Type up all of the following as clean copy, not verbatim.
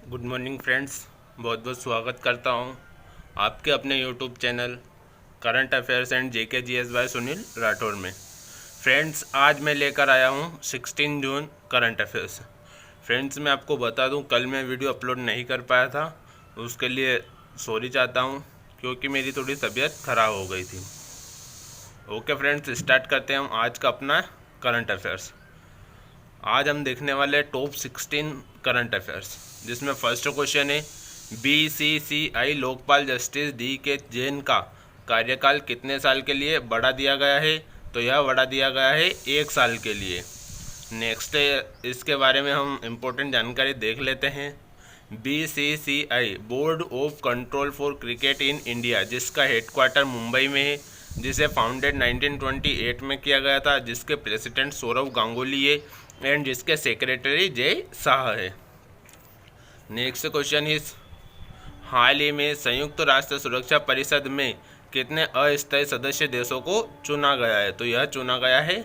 Good morning friends. बहुत बहुत स्वागत करता हूँ आपके अपने YouTube channel current affairs and JK GS bye Sunil Rathore में। फ्रेंड्स, आज मैं लेकर आया हूँ 16 जून करंट अफेयर्स। फ्रेंड्स, मैं आपको बता दूँ, कल मैं वीडियो अपलोड नहीं कर पाया था, उसके लिए सॉरी चाहता हूँ क्योंकि मेरी थोड़ी तबीयत ख़राब हो गई थी। ओके फ्रेंड्स, स्टार्ट करते हैं हम आज का अपना करंट अफेयर्स। आज हम देखने वाले टॉप 16 करंट अफेयर्स, जिसमें फर्स्ट क्वेश्चन है बीसीसीआई लोकपाल जस्टिस डी के जैन का कार्यकाल कितने साल के लिए बढ़ा दिया गया है? तो यह बढ़ा दिया गया है 1 साल के लिए। नेक्स्ट है, इसके बारे में हम इम्पोर्टेंट जानकारी देख लेते हैं। BCCI board of control for cricket in India, जिसका हेडक्वार्टर मुंबई में है, जिसे फाउंडेड 1928 में किया गया था, जिसके प्रेसिडेंट सौरव गांगुली है एंड जिसके सेक्रेटरी जय शाह है। नेक्स्ट क्वेश्चन इज, हाल ही में संयुक्त राष्ट्र सुरक्षा परिषद में कितने अस्थायी सदस्य देशों को चुना गया है? तो यह चुना गया है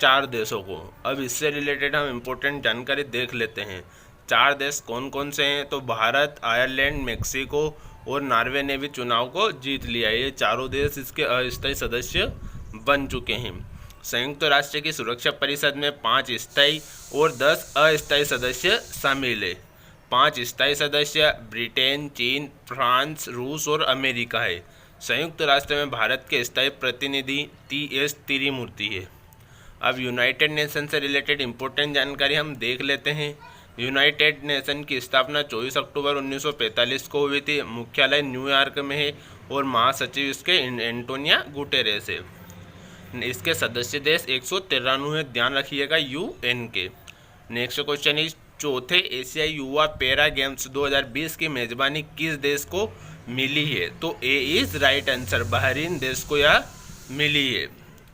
4 देशों को। अब इससे रिलेटेड हम इम्पोर्टेंट जानकारी देख लेते हैं। 4 देश कौन कौन से हैं? तो भारत, आयरलैंड, मेक्सिको और नॉर्वे ने भी चुनाव को जीत लिया है। ये चारों देश इसके अस्थायी सदस्य बन चुके हैं। संयुक्त राष्ट्र की सुरक्षा परिषद में 5 स्थायी और 10 अस्थायी सदस्य शामिल है। 5 स्थायी सदस्य ब्रिटेन, चीन, फ्रांस, रूस और अमेरिका है। संयुक्त राष्ट्र में भारत के स्थायी प्रतिनिधि टी.एस. तिरुमूर्ति है। अब यूनाइटेड नेशन से रिलेटेड इम्पोर्टेंट जानकारी हम देख लेते हैं। यूनाइटेड नेशन की स्थापना 24 अक्टूबर 1945 को हुई थी। मुख्यालय न्यूयॉर्क में है और महासचिव इसके एंटोनियो गुटेरेस है। इसके सदस्य देश 193 है, ध्यान रखिएगा, यूएन के। नेक्स्ट क्वेश्चन इज, चौथे एशियाई युवा पैरा गेम्स 2020 की मेजबानी किस देश को मिली है? तो ए इज राइट आंसर, बहरीन देश को यह मिली है।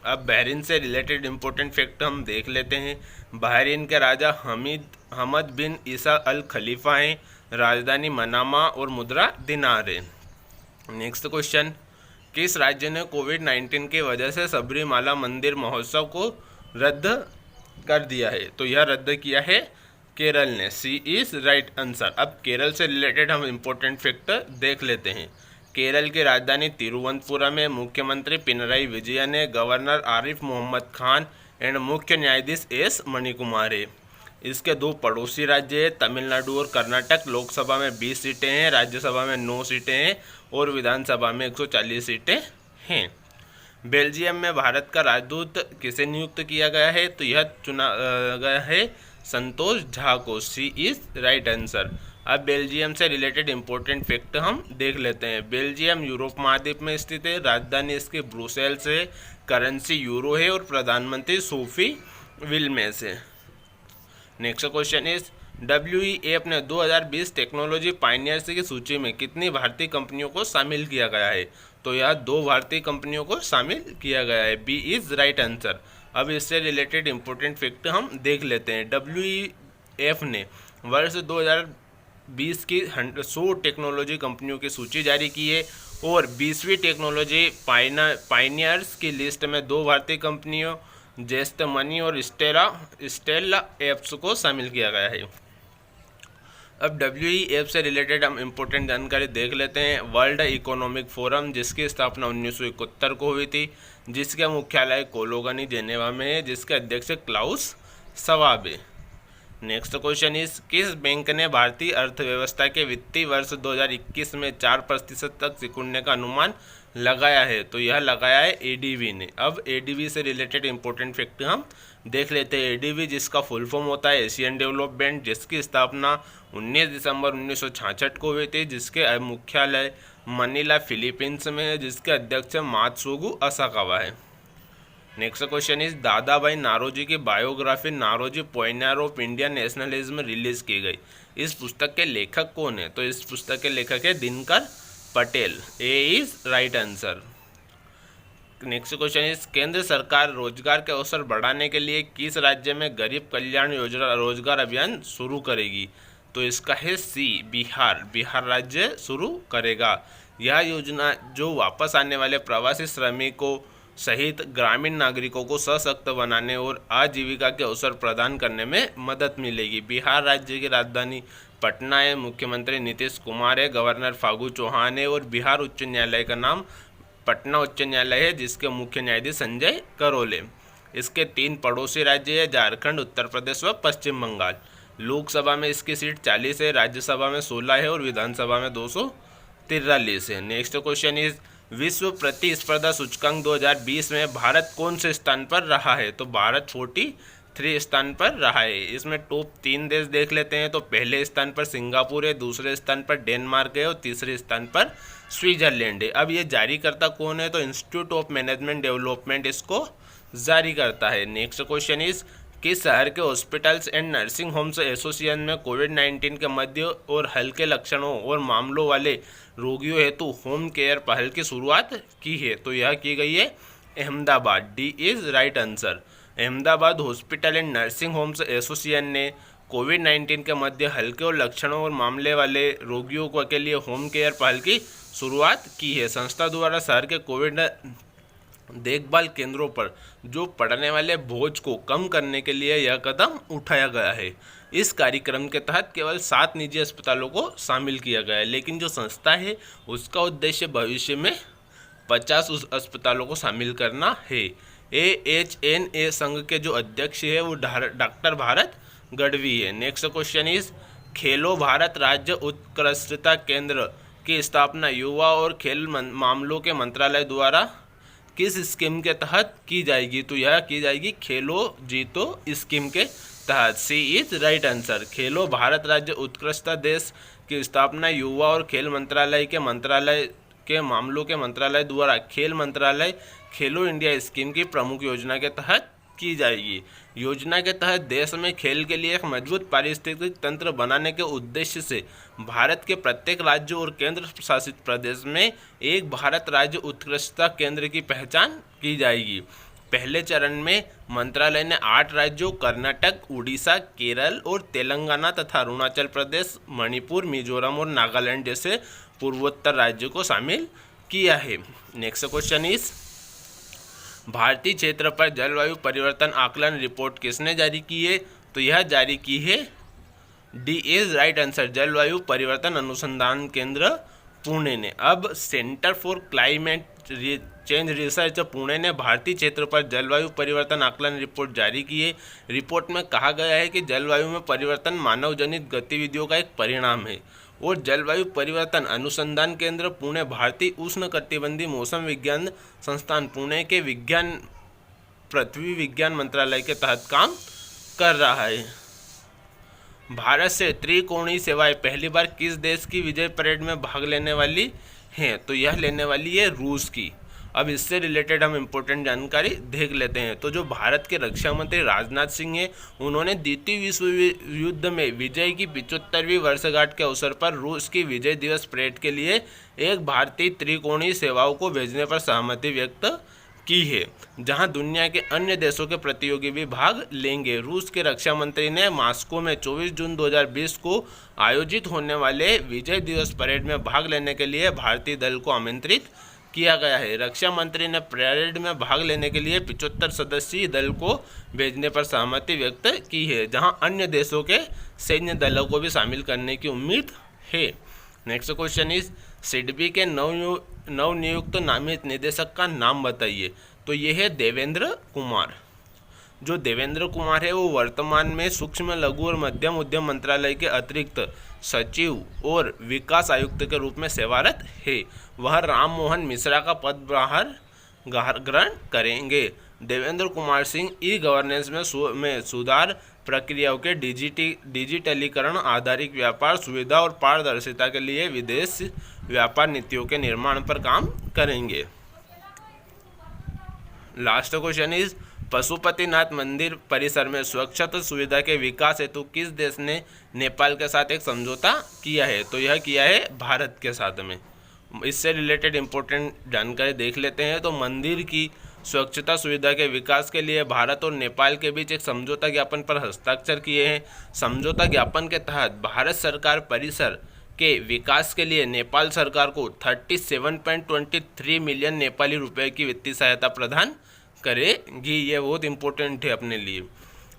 अब बहरीन से रिलेटेड इंपॉर्टेंट फैक्ट हम देख लेते हैं। बहरीन के राजा हमद बिन ईसा अल खलीफा हैं। राजधानी मनामा और मुद्रा दिनार है। नेक्स्ट क्वेश्चन, किस राज्य ने कोविड-19 की वजह से सबरीमाला मंदिर महोत्सव को रद्द कर दिया है? तो यह रद्द किया है केरल ने। सी इज राइट आंसर। अब केरल से रिलेटेड हम इम्पोर्टेंट फैक्ट देख लेते हैं। केरल की राजधानी तिरुवनंतपुरम में मुख्यमंत्री पिनराई विजयन ने, गवर्नर आरिफ मोहम्मद खान एंड मुख्य न्यायाधीश एस मणिकुमार है। इसके 2 पड़ोसी राज्य हैं, तमिलनाडु और कर्नाटक। लोकसभा में 20 सीटें हैं, राज्यसभा में 9 सीटें हैं और विधानसभा में 140 सीटें हैं। बेल्जियम में भारत का राजदूत किसे नियुक्त किया गया है? तो यह चुना गया है संतोष झा को। सी इज राइट आंसर। अब बेल्जियम से रिलेटेड इंपॉर्टेंट फैक्ट हम देख लेते हैं। बेल्जियम यूरोप महाद्वीप में स्थित है। राजधानी इसकी ब्रुसेल्स है। करेंसी यूरो है और प्रधानमंत्री सोफी विल्मेस है। नेक्स्ट क्वेश्चन इज, डब्ल्यूईएफ ने 2020 टेक्नोलॉजी पाइनियर्स की सूची में कितनी भारतीय कंपनियों को शामिल किया गया है? तो यह 2 भारतीय कंपनियों को शामिल किया गया है। B is right answer. अब इससे रिलेटेड इंपॉर्टेंट फैक्ट हम देख लेते हैं। डब्ल्यूईएफ ने वर्ष 2020 की 100 टेक्नोलॉजी कंपनियों की सूची जारी की है और 20वीं टेक्नोलॉजी पाइनियर्स की लिस्ट में 2 भारतीय कंपनियों जेस्ट मनी और स्टेला एप्स को शामिल किया गया है। अब डब्ल्यूईएफ से रिलेटेड हम इम्पोर्टेंट जानकारी देख लेते हैं। वर्ल्ड इकोनॉमिक फोरम, जिसकी स्थापना 1971 को हुई थी, जिसका मुख्यालय कोलोगनी जेनेवा में है, जिसके अध्यक्ष क्लाउस शवाब है। नेक्स्ट क्वेश्चन इज, किस बैंक ने भारतीय अर्थव्यवस्था के वित्तीय वर्ष 2021 में 4% तक सिकुड़ने का अनुमान लगाया है? तो यह लगाया है एडीबी ने। अब एडीबी से रिलेटेड इंपॉर्टेंट फैक्ट हम देख लेते हैं। एडीबी, जिसका फुल फॉर्म होता है एशियन डेवलपमेंट, जिसकी स्थापना 19 दिसंबर 1966 को हुई थी, जिसके मुख्यालय मनीला फिलीपींस में है, जिसके अध्यक्ष मात्सुगु असाकावा है। Next question is, Dada Bhai Naoroji की biography Naoroji pioneer of Indian nationalism release की गई। इस पुस्तक के लेखक कौन है? तो इस पुस्तक के लेखक है Dinkar Patel. A is right answer. Next question is, केंद्र सरकार रोजगार के अवसर बढ़ाने के लिए किस राज्य में गरीब कल्याण योजना रोजगार अभियान शुरू करेगी? तो इसका है सी, बिहार। बिहार राज्य शुरू करेगा। यह योजना जो वापस आने वाले प्रवासी श्रमिकों सहित ग्रामीण नागरिकों को सशक्त बनाने और आजीविका के अवसर प्रदान करने में मदद मिलेगी। बिहार राज्य की राजधानी पटना है, मुख्यमंत्री नीतीश कुमार है, गवर्नर फागू चौहान है और बिहार उच्च न्यायालय का नाम पटना उच्च न्यायालय है जिसके मुख्य न्यायाधीश संजय करोल है। इसके 3 पड़ोसी राज्य है, झारखंड, उत्तर प्रदेश व पश्चिम बंगाल। लोकसभा में इसकी सीट 40 है, राज्यसभा में 16 है और विधानसभा में 243 है। नेक्स्ट क्वेश्चन इज विश्व प्रतिस्पर्धा सूचकांक 2020 में भारत कौन से स्थान पर रहा है? तो भारत 43 स्थान पर रहा है। इसमें टॉप 3 देश देख लेते हैं। तो पहले स्थान पर सिंगापुर है, दूसरे स्थान पर डेनमार्क है और तीसरे स्थान पर स्विट्जरलैंड है। अब ये जारी करता कौन है? तो इंस्टीट्यूट ऑफ मैनेजमेंट डेवलपमेंट इसको जारी करता है। नेक्स्ट क्वेश्चन इज किस शहर के hospitals and nursing homes association में कोविड-19 के मध्य और हल्के लक्षणों और मामलों वाले रोगियों हेतु होम केयर पहल की शुरुआत की है? तो यह की गई है Ahmedabad. D is right answer. Ahmedabad hospital and nursing homes association ने कोविड-19 के मध्य हल्के और लक्षणों और मामले वाले रोगियों के लिए होम केयर पहल की शुरुआत की है। संस्था द्वारा शहर के कोविड देखभाल केंद्रों पर जो पड़ने वाले बोझ को कम करने के लिए यह कदम उठाया गया है। इस कार्यक्रम के तहत केवल 7 निजी अस्पतालों को शामिल किया गया है, लेकिन जो संस्था है उसका उद्देश्य भविष्य में 50 उस अस्पतालों को शामिल करना है। AHNA संघ के जो अध्यक्ष है वो डॉक्टर भारत गढ़वी है। नेक्स्ट क्वेश्चन इज खेलो भारत राज्य उत्कृष्टता केंद्र की स्थापना युवा और खेल मामलों के मंत्रालय द्वारा किस स्कीम के तहत की जाएगी? तो यह की जाएगी खेलो जीतो स्कीम के तहत। सी इज राइट आंसर। खेलो भारत राज्य उत्कृष्टता देश की स्थापना युवा और खेल मंत्रालय के मामलों के मंत्रालय द्वारा खेल मंत्रालय खेलो इंडिया स्कीम की प्रमुख योजना के तहत की जाएगी। योजना के तहत देश में खेल के लिए एक मजबूत पारिस्थितिक तंत्र बनाने के उद्देश्य से भारत के प्रत्येक राज्य और केंद्र शासित प्रदेश में एक भारत राज्य उत्कृष्टता केंद्र की पहचान की जाएगी। पहले चरण में मंत्रालय ने 8 राज्यों कर्नाटक, उड़ीसा, केरल और तेलंगाना तथा अरुणाचल प्रदेश, मणिपुर, मिजोरम और नागालैंड जैसे पूर्वोत्तर राज्यों को शामिल किया है। नेक्स्ट क्वेश्चन इज भारतीय क्षेत्र पर जलवायु परिवर्तन आकलन रिपोर्ट किसने जारी की है? तो यह जारी की है डी इज राइट आंसर जलवायु परिवर्तन अनुसंधान केंद्र पुणे ने। अब centre for climate change research Pune ने भारतीय क्षेत्र पर जलवायु परिवर्तन आकलन रिपोर्ट जारी की है। रिपोर्ट में कहा गया है कि जलवायु में परिवर्तन मानव जनित गतिविधियों का एक परिणाम है और जलवायु परिवर्तन अनुसंधान केंद्र पुणे भारतीय उष्णकटिबंधीय मौसम विज्ञान संस्थान पुणे के पृथ्वी विज्ञान मंत्रालय के तहत काम कर रहा है। भारत से त्रिकोणीय सेवाएं पहली बार किस देश की विजय परेड में भाग लेने वाली हैं? तो यह लेने वाली है रूस की। अब इससे रिलेटेड हम इम्पोर्टेंट जानकारी देख लेते हैं। तो जो भारत के रक्षा मंत्री राजनाथ सिंह हैं उन्होंने द्वितीय विश्व युद्ध में विजय की 75वीं वर्षगांठ के अवसर पर रूस की विजय दिवस परेड के लिए एक भारतीय त्रिकोणीय सेवाओं को भेजने पर सहमति व्यक्त की है, जहां दुनिया के अन्य देशों के प्रतियोगी भी भाग लेंगे। रूस के रक्षा मंत्री ने मॉस्को में 24 जून 2020 को आयोजित होने वाले विजय दिवस परेड में भाग लेने के लिए भारतीय दल को आमंत्रित किया गया है। रक्षा मंत्री ने परेड में भाग लेने के लिए 75 सदस्यीय दल को भेजने पर सहमति व्यक्त की है, जहां अन्य देशों के सैन्य दलों को भी शामिल करने की उम्मीद है। नेक्स्ट क्वेश्चन इज सिडबी के नवनियुक्त नामित निदेशक का नाम बताइए। तो ये है देवेंद्र कुमार। जो देवेंद्र कुमार है वो वर्तमान में सूक्ष्म लघु और मध्यम उद्यम मंत्रालय के अतिरिक्त सचिव और विकास आयुक्त के रूप में सेवारत है। वह राम मोहन मिश्रा का पदभार ग्रहण करेंगे। देवेंद्र कुमार सिंह ई गवर्नेंस में सुधार प्रक्रियाओं के डिजिटलीकरण, आधारित व्यापार सुविधा और पारदर्शिता के लिए विदेश व्यापार नीतियों के निर्माण पर काम करेंगे। लास्ट क्वेश्चन इज पशुपतिनाथ मंदिर परिसर में स्वच्छता सुविधा के विकास हेतु किस देश ने नेपाल के साथ एक समझौता किया है? तो यह किया है भारत के साथ में। इससे रिलेटेड इम्पोर्टेंट जानकारी देख लेते हैं। तो मंदिर की स्वच्छता सुविधा के विकास के लिए भारत और नेपाल के बीच एक समझौता ज्ञापन पर हस्ताक्षर किए हैं। समझौता ज्ञापन के तहत भारत सरकार परिसर के विकास के लिए नेपाल सरकार को 37.23 मिलियन नेपाली रुपए की वित्तीय सहायता प्रदान करेगी। ये बहुत इम्पोर्टेंट है अपने लिए।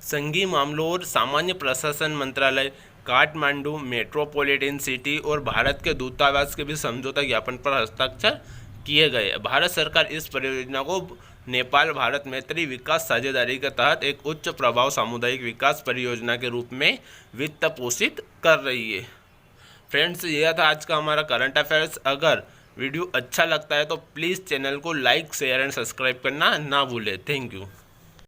संघीय मामलों और सामान्य प्रशासन मंत्रालय काठमांडू मेट्रोपॉलिटन सिटी और भारत के दूतावास के भी समझौता ज्ञापन पर हस्ताक्षर किए गए। भारत सरकार इस परियोजना को नेपाल भारत मैत्री विकास साझेदारी के तहत एक उच्च प्रभाव सामुदायिक विकास परियोजना के रूप में वित्त पोषित कर रही है। फ्रेंड्स, यह था आज का हमारा करंट अफेयर्स। अगर वीडियो अच्छा लगता है तो प्लीज़ चैनल को लाइक, शेयर एंड सब्सक्राइब करना ना भूलें। Thank you.